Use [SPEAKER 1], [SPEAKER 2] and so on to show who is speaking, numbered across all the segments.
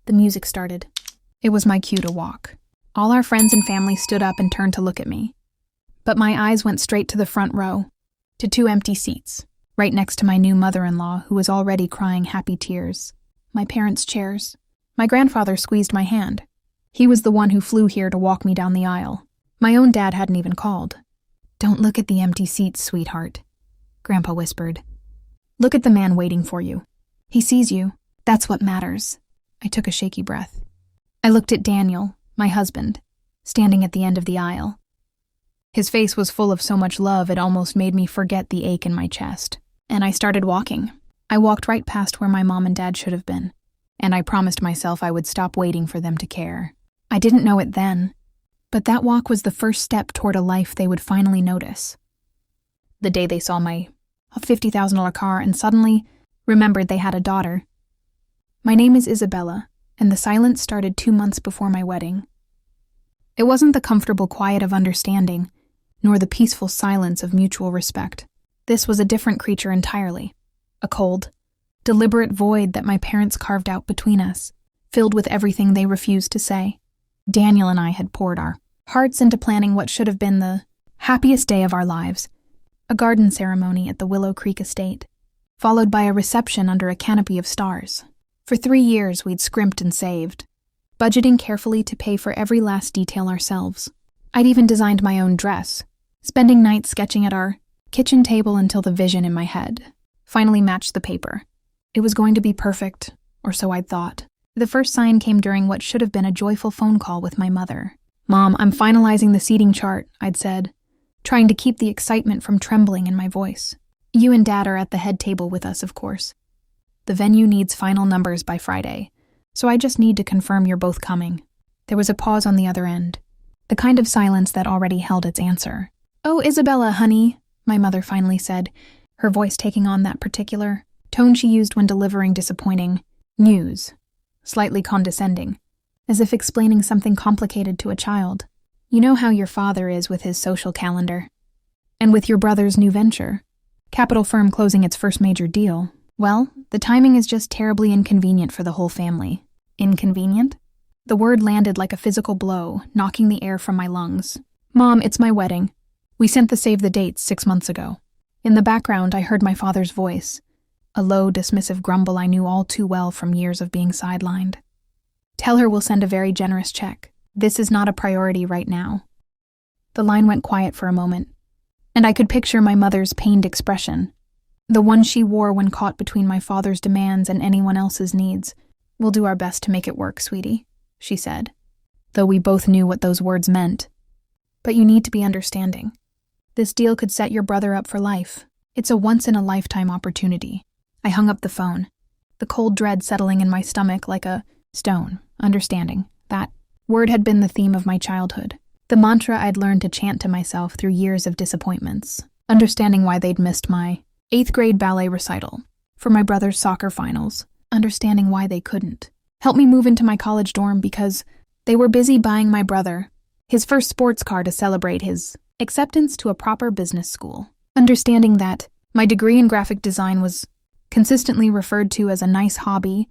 [SPEAKER 1] The music started. It was my cue to walk. All our friends and family stood up and turned to look at me. But my eyes went straight to the front row, to 2 empty seats, right next to my new mother-in-law who was already crying happy tears. My parents' chairs. My grandfather squeezed my hand. He was the one who flew here to walk me down the aisle. My own dad hadn't even called. "Don't look at the empty seats, sweetheart," Grandpa whispered. "Look at the man waiting for you. He sees you. That's what matters." I took a shaky breath. I looked at Daniel, my husband, standing at the end of the aisle. His face was full of so much love it almost made me forget the ache in my chest. And I started walking. I walked right past where my mom and dad should have been, and I promised myself I would stop waiting for them to care. I didn't know it then, but that walk was the first step toward a life they would finally notice. The day they saw my $50,000 car and suddenly remembered they had a daughter. My name is Isabella, and the silence started 2 months before my wedding. It wasn't the comfortable quiet of understanding, nor the peaceful silence of mutual respect. This was a different creature entirely. A cold, deliberate void that my parents carved out between us, filled with everything they refused to say. Daniel and I had poured our hearts into planning what should have been the happiest day of our lives, a garden ceremony at the Willow Creek estate, followed by a reception under a canopy of stars. For 3 years we'd scrimped and saved, budgeting carefully to pay for every last detail ourselves. I'd even designed my own dress, spending nights sketching at our kitchen table until the vision in my head finally matched the paper. It was going to be perfect, or so I'd thought. The first sign came during what should have been a joyful phone call with my mother. "Mom, I'm finalizing the seating chart," I'd said, trying to keep the excitement from trembling in my voice. "You and Dad are at the head table with us, of course. The venue needs final numbers by Friday, so I just need to confirm you're both coming." There was a pause on the other end, the kind of silence that already held its answer. "Oh, Isabella, honey," my mother finally said, her voice taking on that particular tone she used when delivering disappointing news, slightly condescending, as if explaining something complicated to a child. "You know how your father is with his social calendar. And with your brother's new venture, capital firm closing its first major deal. Well, the timing is just terribly inconvenient for the whole family." Inconvenient? The word landed like a physical blow, knocking the air from my lungs. "Mom, it's my wedding. We sent the save the dates 6 months ago." In the background, I heard my father's voice, a low, dismissive grumble I knew all too well from years of being sidelined. "Tell her we'll send a very generous check. This is not a priority right now." The line went quiet for a moment, and I could picture my mother's pained expression, the one she wore when caught between my father's demands and anyone else's needs. "We'll do our best to make it work, sweetie," she said, though we both knew what those words meant. "But you need to be understanding. This deal could set your brother up for life. It's a once-in-a-lifetime opportunity." I hung up the phone, the cold dread settling in my stomach like a stone. Understanding. That word had been the theme of my childhood, the mantra I'd learned to chant to myself through years of disappointments. Understanding why they'd missed my 8th grade ballet recital, for my brother's soccer finals. Understanding why they couldn't help me move into my college dorm because they were busy buying my brother his first sports car to celebrate his acceptance to a proper business school. Understanding that my degree in graphic design was consistently referred to as a nice hobby,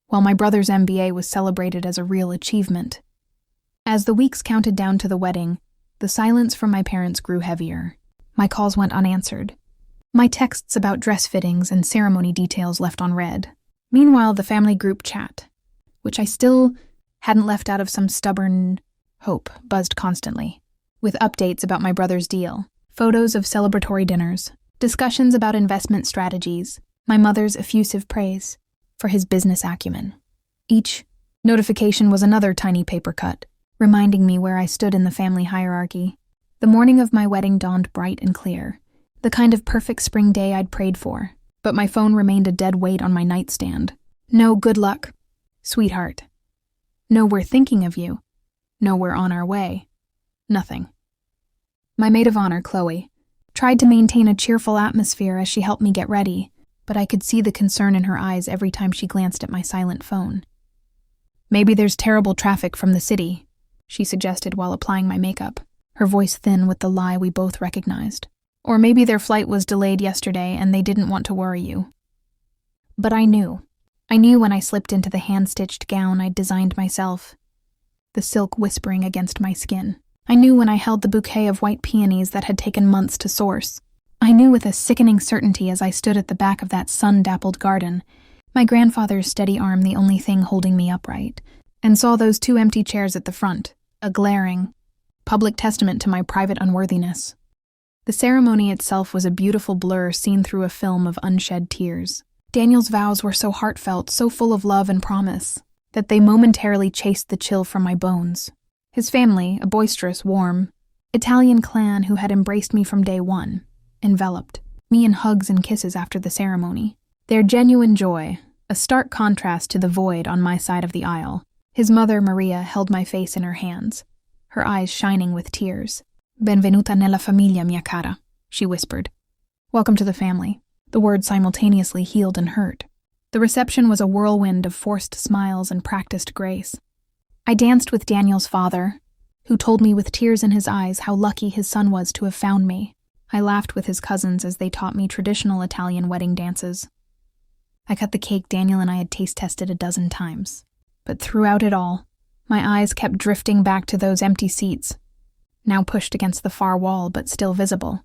[SPEAKER 1] while my brother's MBA was celebrated as a real achievement. As the weeks counted down to the wedding, the silence from my parents grew heavier. My calls went unanswered. My texts about dress fittings and ceremony details left unread. Meanwhile, the family group chat, which I still hadn't left out of some stubborn hope, buzzed constantly, with updates about my brother's deal, photos of celebratory dinners, discussions about investment strategies, my mother's effusive praise for his business acumen. Each notification was another tiny paper cut, reminding me where I stood in the family hierarchy. The morning of my wedding dawned bright and clear, the kind of perfect spring day I'd prayed for, but my phone remained a dead weight on my nightstand. "No, good luck, sweetheart. No, we're thinking of you. No, we're on our way." Nothing. My maid of honor, Chloe, tried to maintain a cheerful atmosphere as she helped me get ready, but I could see the concern in her eyes every time she glanced at my silent phone. "Maybe there's terrible traffic from the city," she suggested while applying my makeup, her voice thin with the lie we both recognized. "Or maybe their flight was delayed yesterday and they didn't want to worry you." But I knew. I knew when I slipped into the hand-stitched gown I'd designed myself, the silk whispering against my skin. I knew when I held the bouquet of white peonies that had taken months to source. I knew with a sickening certainty as I stood at the back of that sun-dappled garden, my grandfather's steady arm the only thing holding me upright, and saw those 2 empty chairs at the front, a glaring, public testament to my private unworthiness. The ceremony itself was a beautiful blur seen through a film of unshed tears. Daniel's vows were so heartfelt, so full of love and promise, that they momentarily chased the chill from my bones. His family, a boisterous, warm, Italian clan who had embraced me from day one, enveloped me in hugs and kisses after the ceremony. Their genuine joy, a stark contrast to the void on my side of the aisle. His mother, Maria, held my face in her hands, her eyes shining with tears. "Benvenuta nella famiglia, mia cara," she whispered. "Welcome to the family." The words simultaneously healed and hurt. The reception was a whirlwind of forced smiles and practiced grace. I danced with Daniel's father, who told me with tears in his eyes how lucky his son was to have found me. I laughed with his cousins as they taught me traditional Italian wedding dances. I cut the cake Daniel and I had taste-tested a dozen times. But throughout it all, my eyes kept drifting back to those empty seats, now pushed against the far wall but still visible,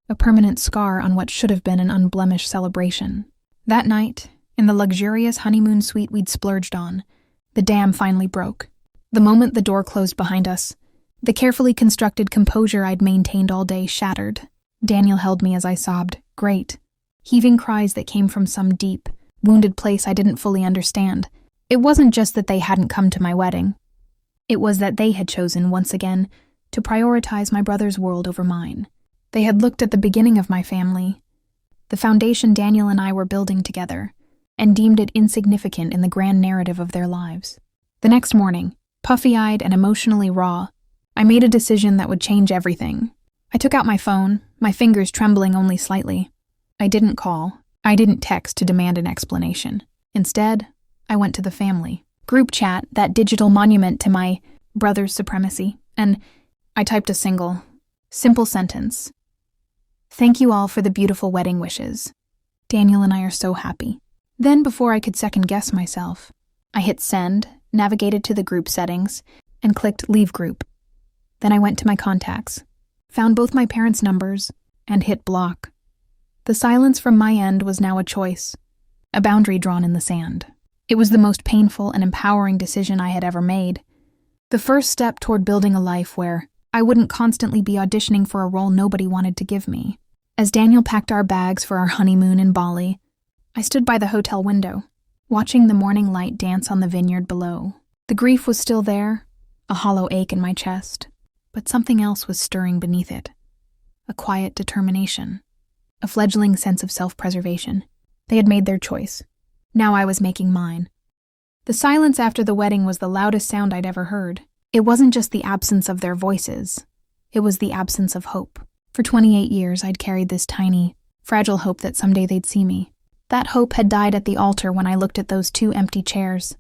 [SPEAKER 1] a permanent scar on what should have been an unblemished celebration. That night, in the luxurious honeymoon suite we'd splurged on, the dam finally broke. The moment the door closed behind us, the carefully constructed composure I'd maintained all day shattered. Daniel held me as I sobbed, great, heaving cries that came from some deep, wounded place I didn't fully understand. It wasn't just that they hadn't come to my wedding. It was that they had chosen, once again, to prioritize my brother's world over mine. They had looked at the beginning of my family, the foundation Daniel and I were building together, and deemed it insignificant in the grand narrative of their lives. The next morning, puffy-eyed and emotionally raw, I made a decision that would change everything. I took out my phone, my fingers trembling only slightly. I didn't call. I didn't text to demand an explanation. Instead, I went to the family group chat, that digital monument to my brother's supremacy, and I typed a simple sentence. "Thank you all for the beautiful wedding wishes. Daniel and I are so happy." Then, before I could second-guess myself, I hit send, navigated to the group settings, and clicked leave group. Then I went to my contacts, found both my parents' numbers, and hit block. The silence from my end was now a choice, a boundary drawn in the sand. It was the most painful and empowering decision I had ever made. The first step toward building a life where I wouldn't constantly be auditioning for a role nobody wanted to give me. As Daniel packed our bags for our honeymoon in Bali, I stood by the hotel window, watching the morning light dance on the vineyard below. The grief was still there, a hollow ache in my chest, but something else was stirring beneath it. A quiet determination, a fledgling sense of self-preservation. They had made their choice. Now I was making mine. The silence after the wedding was the loudest sound I'd ever heard. It wasn't just the absence of their voices. It was the absence of hope. For 28 years, I'd carried this tiny, fragile hope that someday they'd see me. That hope had died at the altar when I looked at those 2 empty chairs,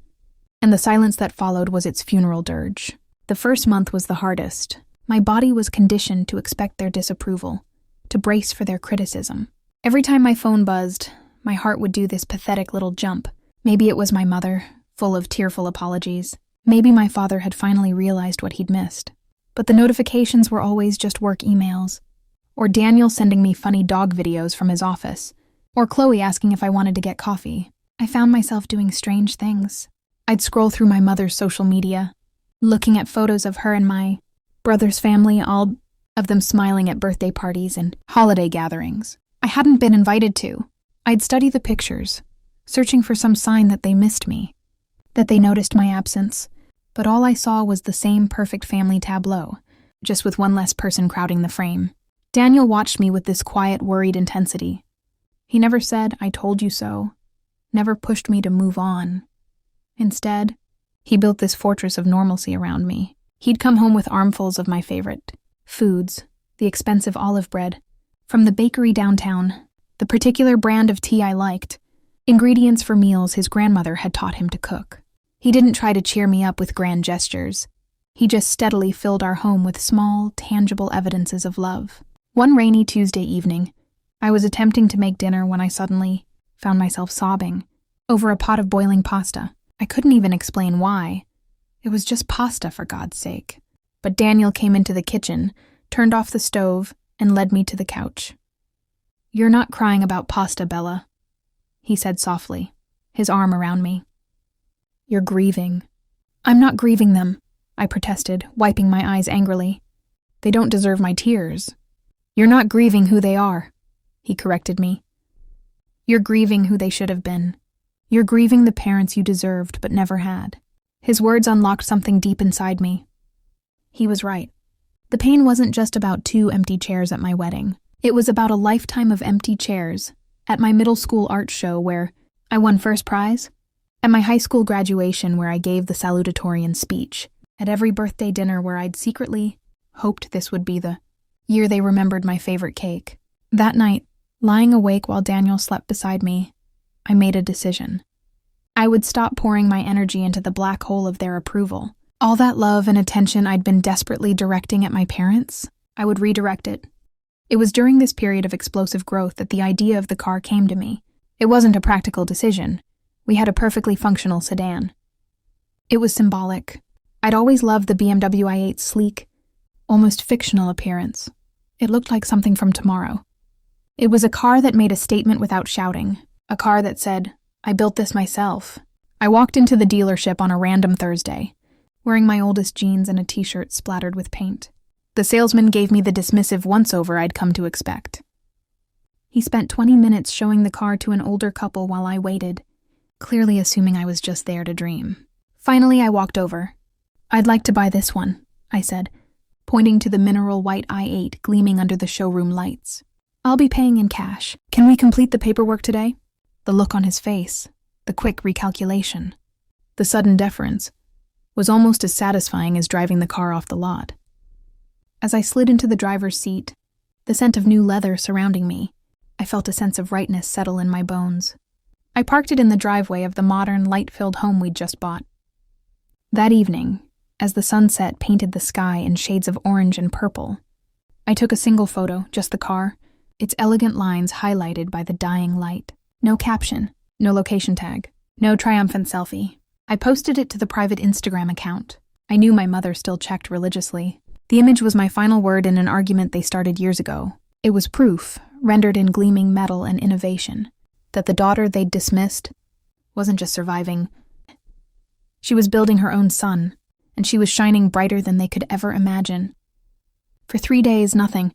[SPEAKER 1] and the silence that followed was its funeral dirge. The first month was the hardest. My body was conditioned to expect their disapproval, to brace for their criticism. Every time my phone buzzed, my heart would do this pathetic little jump. Maybe it was my mother, full of tearful apologies. Maybe my father had finally realized what he'd missed. But the notifications were always just work emails, or Daniel sending me funny dog videos from his office, or Chloe asking if I wanted to get coffee. I found myself doing strange things. I'd scroll through my mother's social media, looking at photos of her and my brother's family, all of them smiling at birthday parties and holiday gatherings I hadn't been invited to. I'd study the pictures, searching for some sign that they missed me, that they noticed my absence, but all I saw was the same perfect family tableau, just with one less person crowding the frame. Daniel watched me with this quiet, worried intensity. He never said, "I told you so," never pushed me to move on. Instead, he built this fortress of normalcy around me. He'd come home with armfuls of my favorite foods, the expensive olive bread, from the bakery downtown, the particular brand of tea I liked, ingredients for meals his grandmother had taught him to cook. He didn't try to cheer me up with grand gestures. He just steadily filled our home with small, tangible evidences of love. One rainy Tuesday evening, I was attempting to make dinner when I suddenly found myself sobbing, over a pot of boiling pasta. I couldn't even explain why. It was just pasta, for God's sake. But Daniel came into the kitchen, turned off the stove, and led me to the couch. "You're not crying about pasta, Bella," he said softly, his arm around me. "You're grieving." "I'm not grieving them," I protested, wiping my eyes angrily. "They don't deserve my tears." "You're not grieving who they are," he corrected me. "You're grieving who they should have been. You're grieving the parents you deserved but never had." His words unlocked something deep inside me. He was right. The pain wasn't just about 2 empty chairs at my wedding. It was about a lifetime of empty chairs at my middle school art show where I won first prize, at my high school graduation where I gave the salutatorian speech, at every birthday dinner where I'd secretly hoped this would be the year they remembered my favorite cake. That night, lying awake while Daniel slept beside me, I made a decision. I would stop pouring my energy into the black hole of their approval. All that love and attention I'd been desperately directing at my parents, I would redirect it. It was during this period of explosive growth that the idea of the car came to me. It wasn't a practical decision. We had a perfectly functional sedan. It was symbolic. I'd always loved the BMW i8's sleek, almost fictional appearance. It looked like something from tomorrow. It was a car that made a statement without shouting, a car that said, "I built this myself." I walked into the dealership on a random Thursday, wearing my oldest jeans and a t-shirt splattered with paint. The salesman gave me the dismissive once-over I'd come to expect. He spent 20 minutes showing the car to an older couple while I waited, clearly assuming I was just there to dream. Finally, I walked over. "I'd like to buy this one," I said, pointing to the mineral white i8 gleaming under the showroom lights. "I'll be paying in cash. Can we complete the paperwork today?" The look on his face, the quick recalculation, the sudden deference, was almost as satisfying as driving the car off the lot. As I slid into the driver's seat, the scent of new leather surrounding me, I felt a sense of rightness settle in my bones. I parked it in the driveway of the modern, light-filled home we'd just bought. That evening, as the sunset painted the sky in shades of orange and purple, I took a single photo, just the car, its elegant lines highlighted by the dying light. No caption, no location tag, no triumphant selfie. I posted it to the private Instagram account. I knew my mother still checked religiously. The image was my final word in an argument they started years ago. It was proof, rendered in gleaming metal and innovation, that the daughter they'd dismissed wasn't just surviving. She was building her own sun, and she was shining brighter than they could ever imagine. For 3 days, nothing.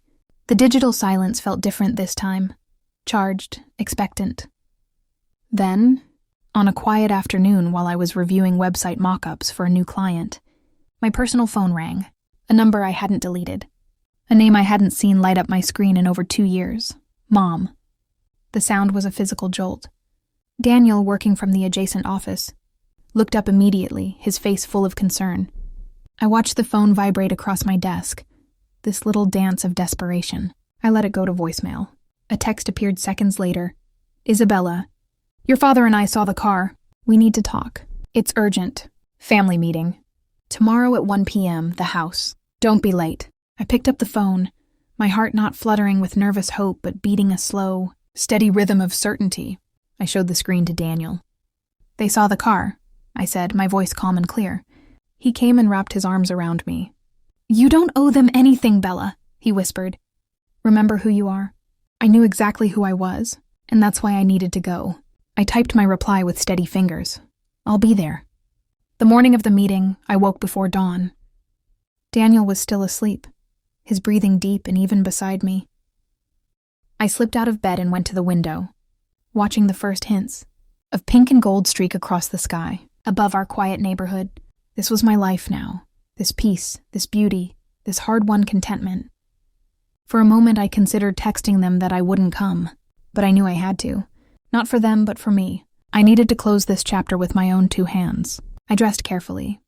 [SPEAKER 1] The digital silence felt different this time, charged, expectant. Then, on a quiet afternoon while I was reviewing website mock-ups for a new client, my personal phone rang, a number I hadn't deleted, a name I hadn't seen light up my screen in over 2 years. Mom. The sound was a physical jolt. Daniel, working from the adjacent office, looked up immediately, his face full of concern. I watched the phone vibrate across my desk, this little dance of desperation. I let it go to voicemail. A text appeared seconds later. "Isabella, your father and I saw the car. We need to talk. It's urgent. Family meeting. Tomorrow at 1 p.m., the house. Don't be late." I picked up the phone, my heart not fluttering with nervous hope but beating a slow, steady rhythm of certainty. I showed the screen to Daniel. "They saw the car," I said, my voice calm and clear. He came and wrapped his arms around me. "You don't owe them anything, Bella," he whispered. "Remember who you are?" I knew exactly who I was, and that's why I needed to go. I typed my reply with steady fingers. "I'll be there." The morning of the meeting, I woke before dawn. Daniel was still asleep, his breathing deep and even beside me. I slipped out of bed and went to the window, watching the first hints of pink and gold streak across the sky, above our quiet neighborhood. This was my life now, this peace, this beauty, this hard-won contentment. For a moment I considered texting them that I wouldn't come, but I knew I had to. Not for them, but for me. I needed to close this chapter with my own 2 hands. I dressed carefully,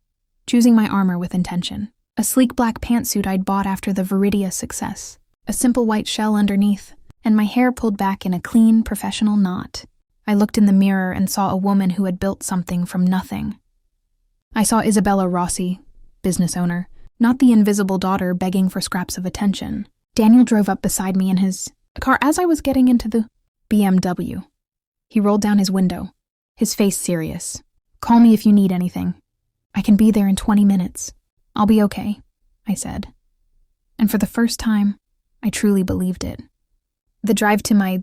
[SPEAKER 1] choosing my armor with intention. A sleek black pantsuit I'd bought after the Viridia success, a simple white shell underneath, and my hair pulled back in a clean, professional knot. I looked in the mirror and saw a woman who had built something from nothing. I saw Isabella Rossi, business owner, not the invisible daughter begging for scraps of attention. Daniel drove up beside me in his car as I was getting into the BMW. He rolled down his window, his face serious. "Call me if you need anything. I can be there in 20 minutes. I'll be okay," I said. And for the first time, I truly believed it. The drive to my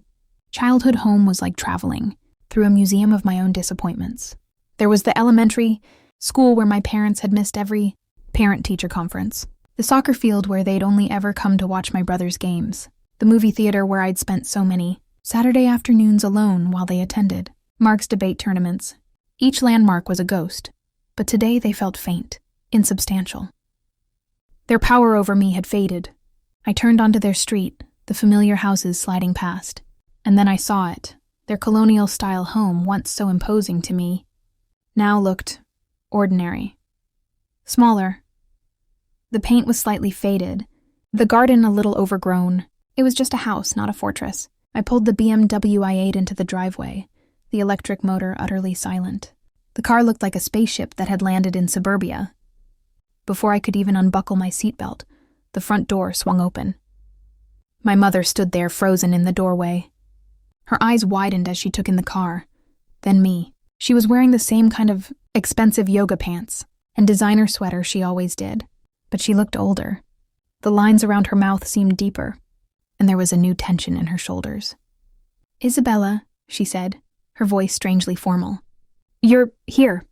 [SPEAKER 1] childhood home was like traveling through a museum of my own disappointments. There was the elementary school where my parents had missed every parent-teacher conference, the soccer field where they'd only ever come to watch my brother's games, the movie theater where I'd spent so many Saturday afternoons alone while they attended Mark's debate tournaments. Each landmark was a ghost, but today they felt faint, insubstantial. Their power over me had faded. I turned onto their street, the familiar houses sliding past, and then I saw it. Their colonial-style home, once so imposing to me, now looked ordinary. Smaller. The paint was slightly faded, the garden a little overgrown. It was just a house, not a fortress. I pulled the BMW i8 into the driveway, the electric motor utterly silent. The car looked like a spaceship that had landed in suburbia. Before I could even unbuckle my seatbelt, the front door swung open. My mother stood there frozen in the doorway. Her eyes widened as she took in the car, then me. She was wearing the same kind of expensive yoga pants and designer sweater she always did, but she looked older. The lines around her mouth seemed deeper, and there was a new tension in her shoulders. "Isabella," she said, her voice strangely formal. "You're here."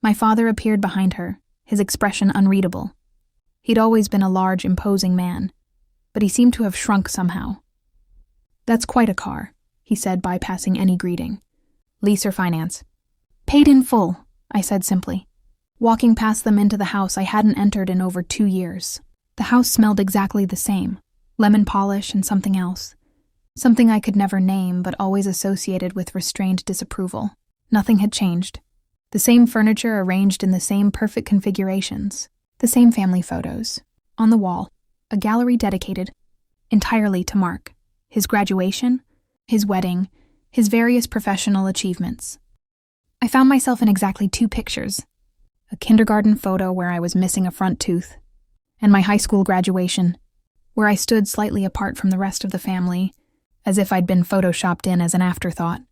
[SPEAKER 1] My father appeared behind her, his expression unreadable. He'd always been a large, imposing man, but he seemed to have shrunk somehow. "That's quite a car," he said, bypassing any greeting. "Lease or finance?" "Paid in full," I said simply. Walking past them into the house I hadn't entered in over 2 years. The house smelled exactly the same, lemon polish and something else. Something I could never name but always associated with restrained disapproval. Nothing had changed. The same furniture arranged in the same perfect configurations. The same family photos. On the wall, a gallery dedicated entirely to Mark. His graduation, his wedding, his various professional achievements. I found myself in exactly 2 pictures. A kindergarten photo where I was missing a front tooth, and my high school graduation, where I stood slightly apart from the rest of the family, as if I'd been photoshopped in as an afterthought.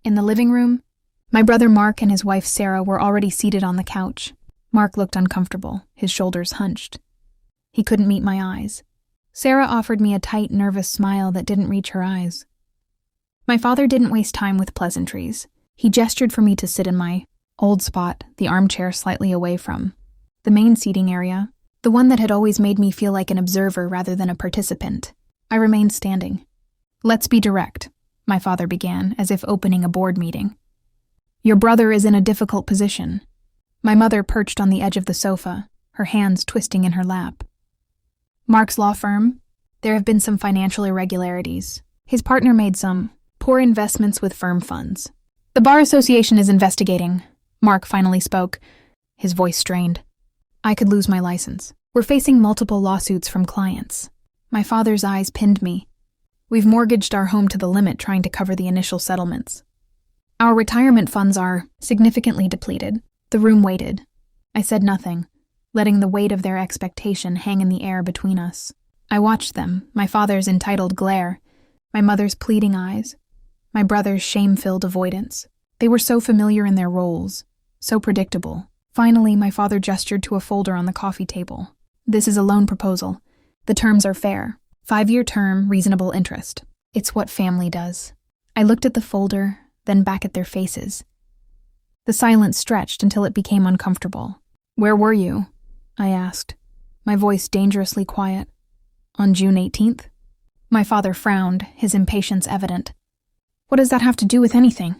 [SPEAKER 1] In the living room, my brother Mark and his wife Sarah were already seated on the couch. Mark looked uncomfortable, his shoulders hunched. He couldn't meet my eyes. Sarah offered me a tight, nervous smile that didn't reach her eyes. My father didn't waste time with pleasantries. He gestured for me to sit in my old spot, the armchair slightly away from the main seating area, the one that had always made me feel like an observer rather than a participant. I remained standing. "Let's be direct," my father began, as if opening a board meeting. "Your brother is in a difficult position." My mother perched on the edge of the sofa, her hands twisting in her lap. "Mark's law firm? There have been some financial irregularities. His partner made some poor investments with firm funds. The Bar Association is investigating." Mark finally spoke, his voice strained. "I could lose my license. We're facing multiple lawsuits from clients." My father's eyes pinned me. "We've mortgaged our home to the limit trying to cover the initial settlements. Our retirement funds are significantly depleted." The room waited. I said nothing, letting the weight of their expectation hang in the air between us. I watched them, my father's entitled glare, my mother's pleading eyes, my brother's shame-filled avoidance. They were so familiar in their roles, so predictable. Finally, my father gestured to a folder on the coffee table. "This is a loan proposal. The terms are fair. 5-year term, reasonable interest. It's what family does." I looked at the folder, then back at their faces. The silence stretched until it became uncomfortable. "Where were you?" I asked, my voice dangerously quiet. "On June 18th? My father frowned, his impatience evident. "What does that have to do with anything?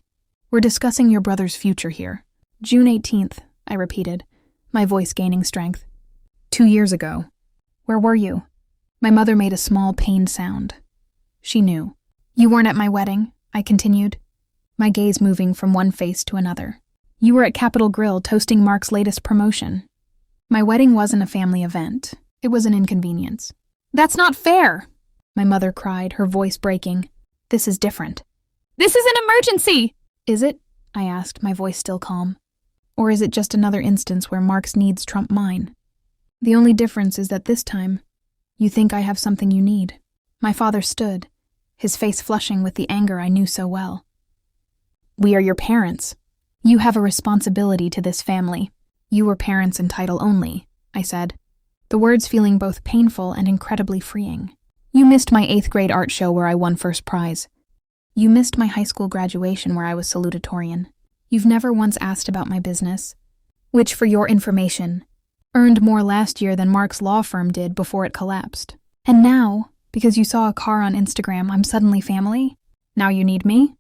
[SPEAKER 1] We're discussing your brother's future here." "June 18th, I repeated, my voice gaining strength. 2 years ago. Where were you?" My mother made a small pained sound. She knew. "You weren't at my wedding," I continued, my gaze moving from one face to another. "You were at Capitol Grill toasting Mark's latest promotion. My wedding wasn't a family event. It was an inconvenience." "That's not fair!" my mother cried, her voice breaking. "This is different." "This is an emergency!" "Is it?" I asked, my voice still calm. "Or is it just another instance where Mark's needs trump mine? The only difference is that this time, you think I have something you need." My father stood, his face flushing with the anger I knew so well. We are your parents. You have a responsibility to this family. You were parents in title only, I said, the words feeling both painful and incredibly freeing. You missed my 8th grade art show where I won first prize. You missed my high school graduation where I was salutatorian. You've never once asked about my business, which, for your information, earned more last year than Mark's law firm did before it collapsed. And now, because you saw a car on Instagram, I'm suddenly family? Now you need me?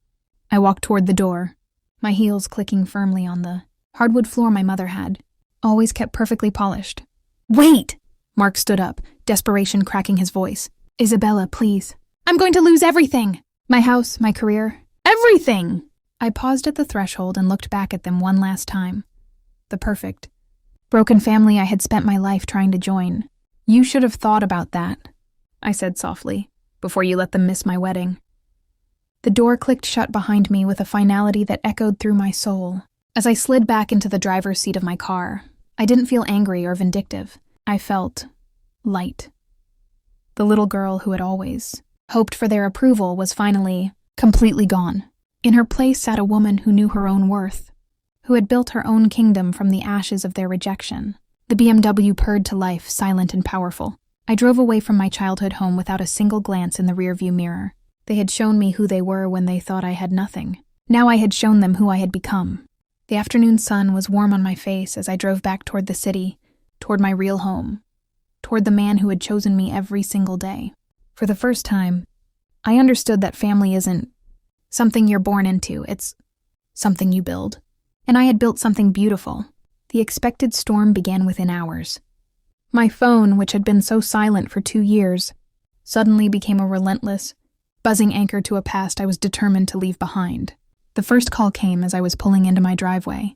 [SPEAKER 1] I walked toward the door, my heels clicking firmly on the hardwood floor my mother had, always kept perfectly polished. Wait! Mark stood up, desperation cracking his voice. Isabella, please. I'm going to lose everything! My house, my career, everything! I paused at the threshold and looked back at them one last time. The perfect, broken family I had spent my life trying to join. You should have thought about that, I said softly, before you let them miss my wedding. The door clicked shut behind me with a finality that echoed through my soul. As I slid back into the driver's seat of my car, I didn't feel angry or vindictive. I felt light. The little girl who had always hoped for their approval was finally completely gone. In her place sat a woman who knew her own worth, who had built her own kingdom from the ashes of their rejection. The BMW purred to life, silent and powerful. I drove away from my childhood home without a single glance in the rearview mirror. They had shown me who they were when they thought I had nothing. Now I had shown them who I had become. The afternoon sun was warm on my face as I drove back toward the city, toward my real home, toward the man who had chosen me every single day. For the first time, I understood that family isn't something you're born into, it's something you build. And I had built something beautiful. The expected storm began within hours. My phone, which had been so silent for 2 years, suddenly became a relentless, buzzing anchor to a past I was determined to leave behind. The first call came as I was pulling into my driveway,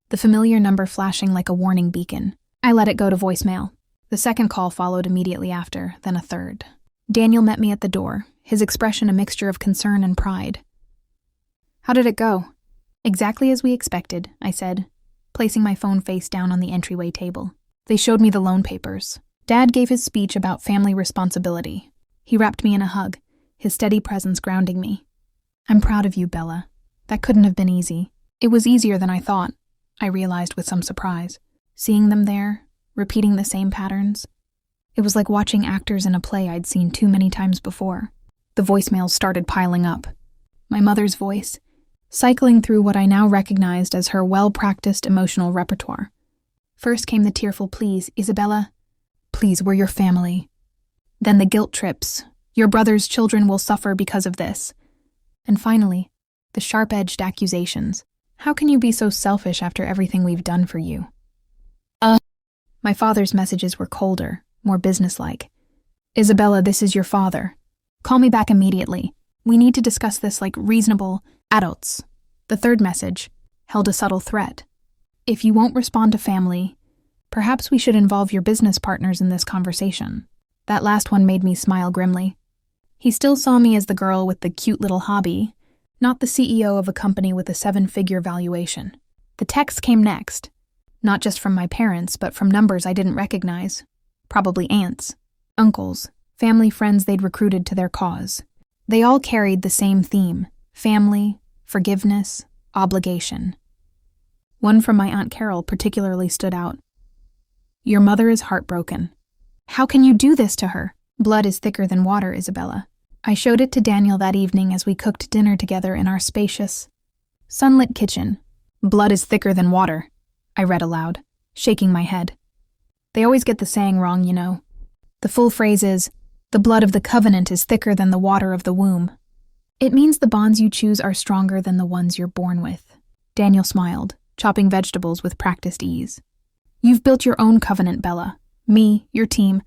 [SPEAKER 1] the familiar number flashing like a warning beacon. I let it go to voicemail. The second call followed immediately after, then a third. Daniel met me at the door, his expression a mixture of concern and pride. How did it go? Exactly as we expected, I said, placing my phone face down on the entryway table. They showed me the loan papers. Dad gave his speech about family responsibility. He wrapped me in a hug, his steady presence grounding me. I'm proud of you, Bella. That couldn't have been easy. It was easier than I thought, I realized with some surprise. Seeing them there, repeating the same patterns. It was like watching actors in a play I'd seen too many times before. The voicemails started piling up. My mother's voice, cycling through what I now recognized as her well-practiced emotional repertoire. First came the tearful pleas, Isabella, please, we're your family. Then the guilt trips, your brother's children will suffer because of this. And finally, the sharp-edged accusations. How can you be so selfish after everything we've done for you? My father's messages were colder, more businesslike. Isabella, this is your father. Call me back immediately. We need to discuss this like reasonable adults. The third message held a subtle threat. If you won't respond to family, perhaps we should involve your business partners in this conversation. That last one made me smile grimly. He still saw me as the girl with the cute little hobby, not the CEO of a company with a 7-figure valuation. The text came next, not just from my parents, but from numbers I didn't recognize. Probably aunts, uncles, family friends they'd recruited to their cause. They all carried the same theme: family, forgiveness, obligation. One from my Aunt Carol particularly stood out. Your mother is heartbroken. How can you do this to her? Blood is thicker than water, Isabella. I showed it to Daniel that evening as we cooked dinner together in our spacious, sunlit kitchen. Blood is thicker than water, I read aloud, shaking my head. They always get the saying wrong, you know. The full phrase is, the blood of the covenant is thicker than the water of the womb. It means the bonds you choose are stronger than the ones you're born with. Daniel smiled, chopping vegetables with practiced ease. You've built your own covenant, Bella. Me, your team,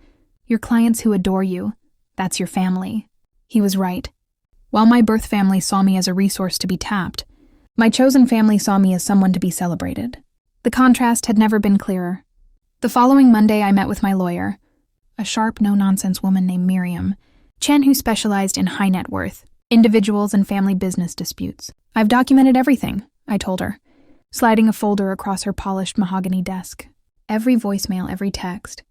[SPEAKER 1] your clients who adore you. That's your family. He was right. While my birth family saw me as a resource to be tapped, my chosen family saw me as someone to be celebrated. The contrast had never been clearer. The following Monday, I met with my lawyer, a sharp, no-nonsense woman named Miriam Chen, who specialized in high net worth, individuals and family business disputes. I've documented everything, I told her, sliding a folder across her polished mahogany desk. Every voicemail, every text.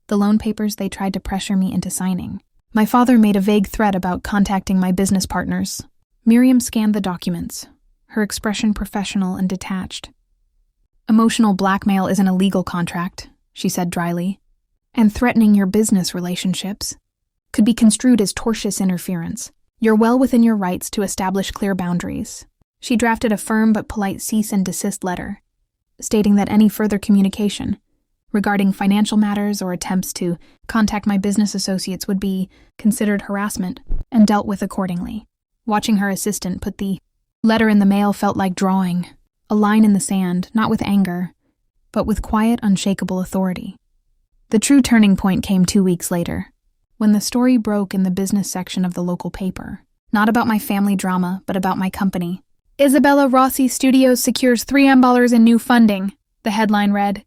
[SPEAKER 1] The loan papers they tried to pressure me into signing. My father made a vague threat about contacting my business partners. Miriam scanned the documents, her expression professional and detached. "Emotional blackmail isn't a legal contract," she said dryly, "and threatening your business relationships could be construed as tortious interference. You're well within your rights to establish clear boundaries." She drafted a firm but polite cease and desist letter, stating that any further communication regarding financial matters or attempts to contact my business associates would be considered harassment and dealt with accordingly. Watching her assistant put the letter in the mail felt like drawing a line in the sand, not with anger, but with quiet, unshakable authority. The true turning point came 2 weeks later, when the story broke in the business section of the local paper. Not about my family drama, but about my company. "Isabella Rossi Studios secures $3 million in new funding," the headline read.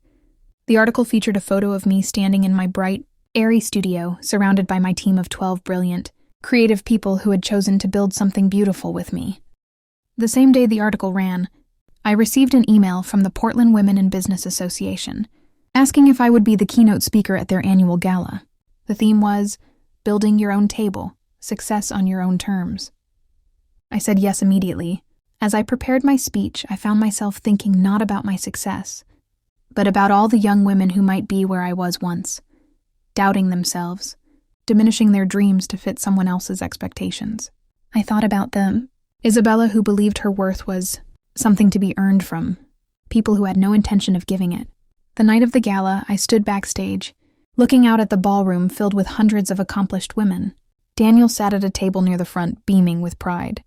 [SPEAKER 1] The article featured a photo of me standing in my bright, airy studio, surrounded by my team of 12 brilliant, creative people who had chosen to build something beautiful with me. The same day the article ran, I received an email from the Portland Women in Business Association, asking if I would be the keynote speaker at their annual gala. The theme was, "Building Your Own Table, Success on Your Own Terms." I said yes immediately. As I prepared my speech, I found myself thinking not about my success, but about all the young women who might be where I was once, doubting themselves, diminishing their dreams to fit someone else's expectations. I thought about the Isabella who believed her worth was something to be earned from people who had no intention of giving it. The night of the gala, I stood backstage, looking out at the ballroom filled with hundreds of accomplished women. Daniel sat at a table near the front, beaming with pride.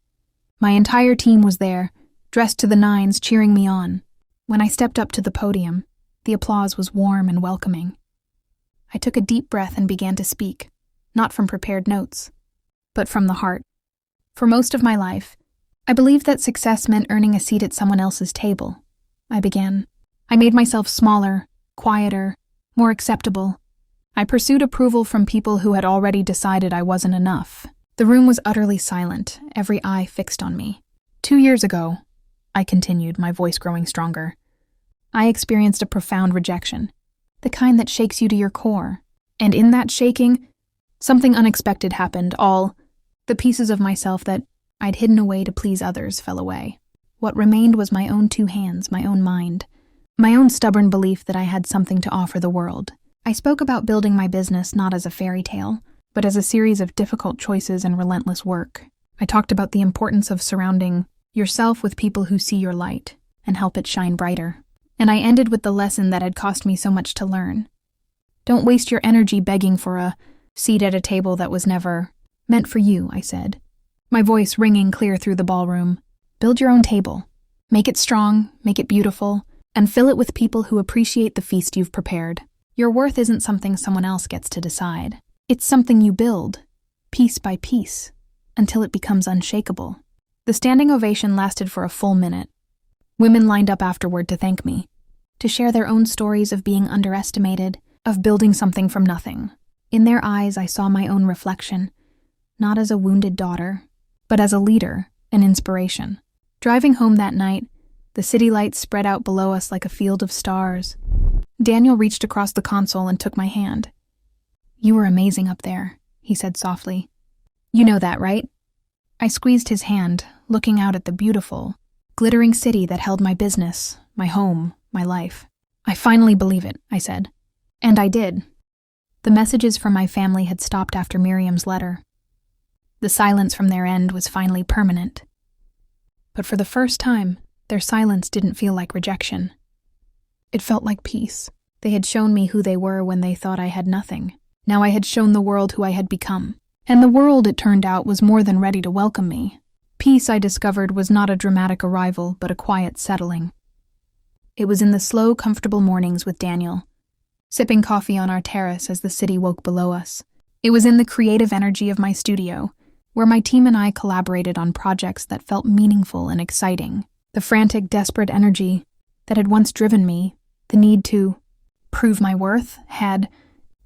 [SPEAKER 1] My entire team was there, dressed to the nines, cheering me on. When I stepped up to the podium, the applause was warm and welcoming. I took a deep breath and began to speak, not from prepared notes, but from the heart. For most of my life, I believed that success meant earning a seat at someone else's table. I began. I made myself smaller, quieter, more acceptable. I pursued approval from people who had already decided I wasn't enough. The room was utterly silent, every eye fixed on me. 2 years ago, I continued, my voice growing stronger, I experienced a profound rejection, the kind that shakes you to your core. And in that shaking, something unexpected happened. All the pieces of myself that I'd hidden away to please others fell away. What remained was my own 2 hands, my own mind, my own stubborn belief that I had something to offer the world. I spoke about building my business not as a fairy tale, but as a series of difficult choices and relentless work. I talked about the importance of surrounding yourself with people who see your light and help it shine brighter. And I ended with the lesson that had cost me so much to learn. Don't waste your energy begging for a seat at a table that was never meant for you, I said, my voice ringing clear through the ballroom. Build your own table. Make it strong, make it beautiful, and fill it with people who appreciate the feast you've prepared. Your worth isn't something someone else gets to decide. It's something you build, piece by piece, until it becomes unshakable. The standing ovation lasted for a full minute. Women lined up afterward to thank me, to share their own stories of being underestimated, of building something from nothing. In their eyes, I saw my own reflection, not as a wounded daughter, but as a leader, an inspiration. Driving home that night, the city lights spread out below us like a field of stars. Daniel reached across the console and took my hand. "You were amazing up there," he said softly. "You know that, right?" I squeezed his hand, looking out at the beautiful, glittering city that held my business, my home, my life. "I finally believe it," I said. And I did. The messages from my family had stopped after Miriam's letter. The silence from their end was finally permanent. But for the first time, their silence didn't feel like rejection. It felt like peace. They had shown me who they were when they thought I had nothing. Now I had shown the world who I had become. And the world, it turned out, was more than ready to welcome me. Peace, I discovered, was not a dramatic arrival, but a quiet settling. It was in the slow, comfortable mornings with Daniel, sipping coffee on our terrace as the city woke below us. It was in the creative energy of my studio, where my team and I collaborated on projects that felt meaningful and exciting. The frantic, desperate energy that had once driven me, the need to prove my worth, had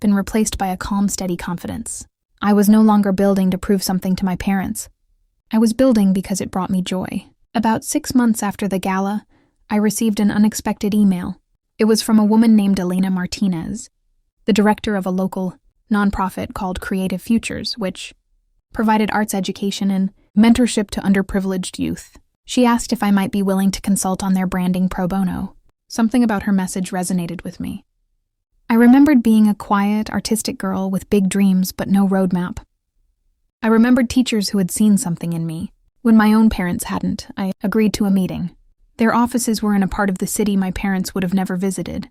[SPEAKER 1] been replaced by a calm, steady confidence. I was no longer building to prove something to my parents. I was building because it brought me joy. About 6 months after the gala, I received an unexpected email. It was from a woman named Elena Martinez, the director of a local nonprofit called Creative Futures, which provided arts education and mentorship to underprivileged youth. She asked if I might be willing to consult on their branding pro bono. Something about her message resonated with me. I remembered being a quiet, artistic girl with big dreams but no roadmap. I remembered teachers who had seen something in me. When my own parents hadn't, I agreed to a meeting. Their offices were in a part of the city my parents would have never visited.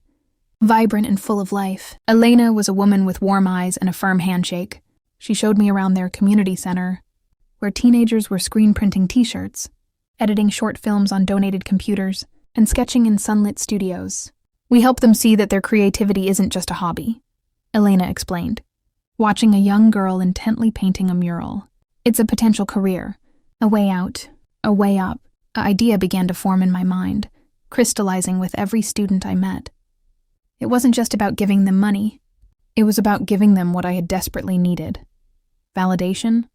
[SPEAKER 1] Vibrant and full of life, Elena was a woman with warm eyes and a firm handshake. She showed me around their community center, where teenagers were screen printing t-shirts, editing short films on donated computers, and sketching in sunlit studios. We help them see that their creativity isn't just a hobby, Elena explained, watching a young girl intently painting a mural. It's a potential career, a way out, a way up. An idea began to form in my mind, crystallizing with every student I met. It wasn't just about giving them money. It was about giving them what I had desperately needed. Validation,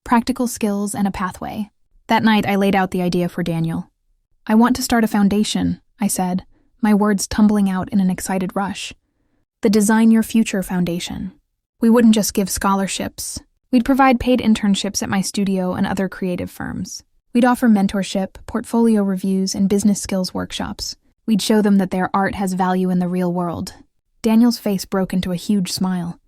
[SPEAKER 1] practical skills, and a pathway. That night, I laid out the idea for Daniel. I want to start a foundation, I said, my words tumbling out in an excited rush. The Design Your Future Foundation. We wouldn't just give scholarships. We'd provide paid internships at my studio and other creative firms. We'd offer mentorship, portfolio reviews, and business skills workshops. We'd show them that their art has value in the real world. Daniel's face broke into a huge smile.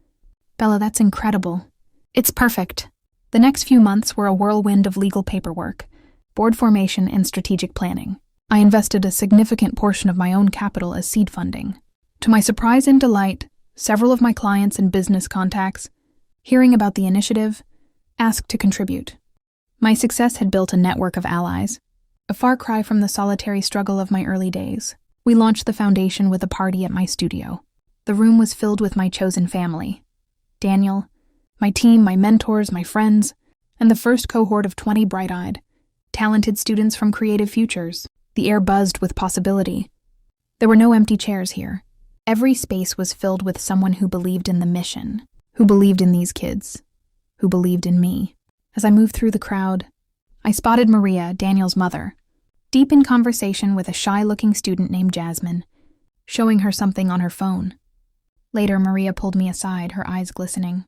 [SPEAKER 1] Bella, that's incredible. It's perfect. The next few months were a whirlwind of legal paperwork, board formation, and strategic planning. I invested a significant portion of my own capital as seed funding. To my surprise and delight, several of my clients and business contacts, hearing about the initiative, asked to contribute. My success had built a network of allies, a far cry from the solitary struggle of my early days. We launched the foundation with a party at my studio. The room was filled with my chosen family. Daniel, my team, my mentors, my friends, and the first cohort of 20 bright-eyed, talented students from Creative Futures. The air buzzed with possibility. There were no empty chairs here. Every space was filled with someone who believed in the mission, who believed in these kids, who believed in me. As I moved through the crowd, I spotted Maria, Daniel's mother, deep in conversation with a shy-looking student named Jasmine, showing her something on her phone. Later, Maria pulled me aside, her eyes glistening.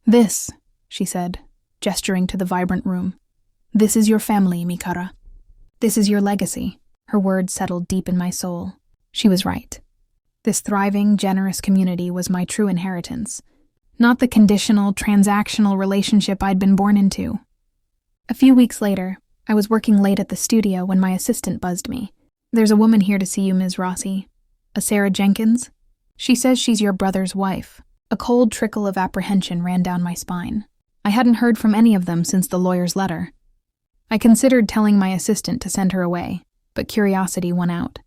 [SPEAKER 1] "This," she said, gesturing to the vibrant room. "This is your family, Mikara. This is your legacy." Her words settled deep in my soul. She was right. This thriving, generous community was my true inheritance, not the conditional, transactional relationship I'd been born into. A few weeks later, I was working late at the studio when my assistant buzzed me. "There's a woman here to see you, Ms. Rossi. A Sarah Jenkins? She says she's your brother's wife." A cold trickle of apprehension ran down my spine. I hadn't heard from any of them since the lawyer's letter. I considered telling my assistant to send her away, but curiosity won out.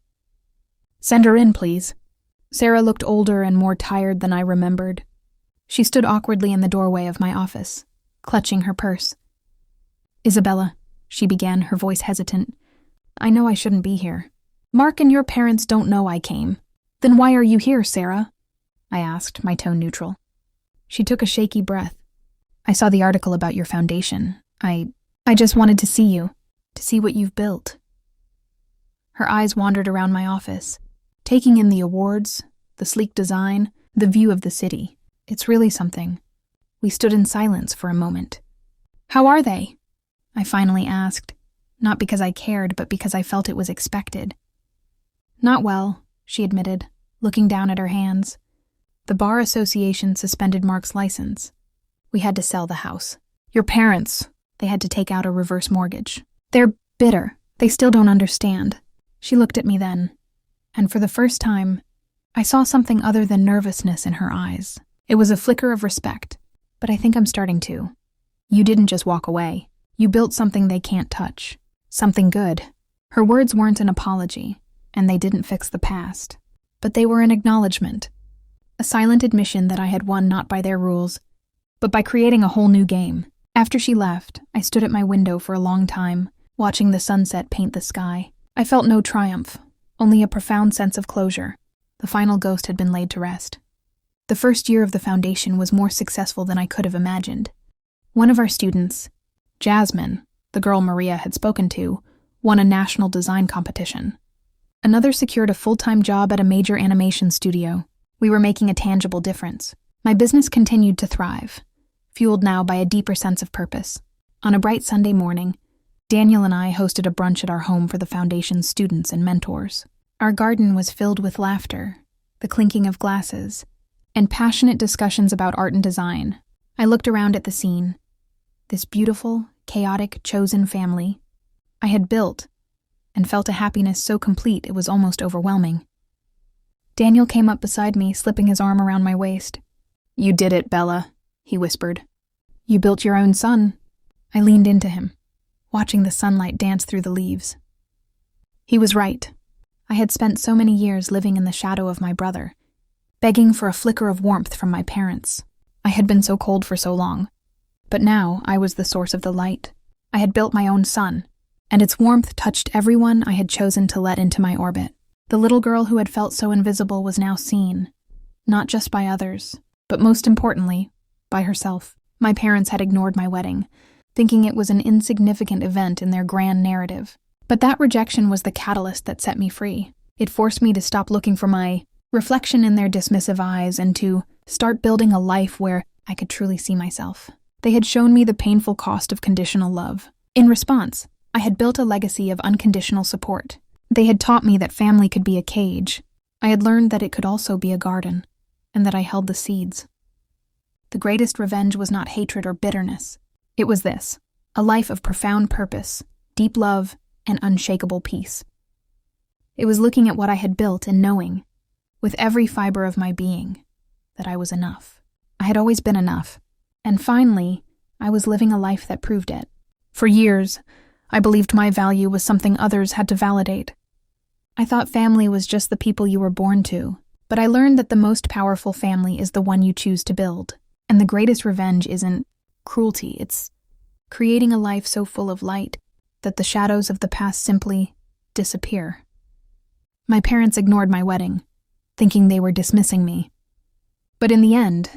[SPEAKER 1] "Send her in, please." Sarah looked older and more tired than I remembered. She stood awkwardly in the doorway of my office, clutching her purse. "Isabella," she began, her voice hesitant, "I know I shouldn't be here. Mark and your parents don't know I came. Then why are you here, Sarah?" I asked, my tone neutral. She took a shaky breath. "I saw the article about your foundation. I just wanted to see you, to see what you've built." Her eyes wandered around my office, taking in the awards, the sleek design, the view of the city. "It's really something." We stood in silence for a moment. "How are they?" I finally asked, not because I cared, but because I felt it was expected. "Not well," she admitted, looking down at her hands. "The Bar Association suspended Mark's license. We had to sell the house. Your parents, they had to take out a reverse mortgage. They're bitter. They still don't understand." She looked at me then, and for the first time, I saw something other than nervousness in her eyes. It was a flicker of respect, but I think I'm starting to. "You didn't just walk away. You built something they can't touch. Something good." Her words weren't an apology, and they didn't fix the past, but they were an acknowledgement. A silent admission that I had won not by their rules, but by creating a whole new game. After she left, I stood at my window for a long time, watching the sunset paint the sky. I felt no triumph, only a profound sense of closure. The final ghost had been laid to rest. The first year of the foundation was more successful than I could have imagined. One of our students, Jasmine, the girl Maria had spoken to, won a national design competition. Another secured a full-time job at a major animation studio. We were making a tangible difference. My business continued to thrive, fueled now by a deeper sense of purpose. On a bright Sunday morning, Daniel and I hosted a brunch at our home for the foundation's students and mentors. Our garden was filled with laughter, the clinking of glasses, and passionate discussions about art and design. I looked around at the scene, this beautiful, chaotic, chosen family I had built, and felt a happiness so complete it was almost overwhelming. Daniel came up beside me, slipping his arm around my waist. "You did it, Bella," he whispered. "You built your own son." I leaned into him, watching the sunlight dance through the leaves. He was right. I had spent so many years living in the shadow of my brother, begging for a flicker of warmth from my parents. I had been so cold for so long. But now I was the source of the light. I had built my own sun, and its warmth touched everyone I had chosen to let into my orbit. The little girl who had felt so invisible was now seen, not just by others, but most importantly, by herself. My parents had ignored my wedding, thinking it was an insignificant event in their grand narrative. But that rejection was the catalyst that set me free. It forced me to stop looking for my reflection in their dismissive eyes and to start building a life where I could truly see myself. They had shown me the painful cost of conditional love. In response, I had built a legacy of unconditional support. They had taught me that family could be a cage. I had learned that it could also be a garden, and that I held the seeds. The greatest revenge was not hatred or bitterness. It was this, a life of profound purpose, deep love, and unshakable peace. It was looking at what I had built and knowing, with every fiber of my being, that I was enough. I had always been enough, and finally, I was living a life that proved it. For years, I believed my value was something others had to validate. I thought family was just the people you were born to, but I learned that the most powerful family is the one you choose to build, and the greatest revenge isn't cruelty, it's creating a life so full of light that the shadows of the past simply disappear. My parents ignored my wedding, thinking they were dismissing me. But in the end,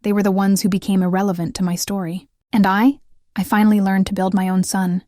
[SPEAKER 1] they were the ones who became irrelevant to my story. And I finally learned to build my own sun,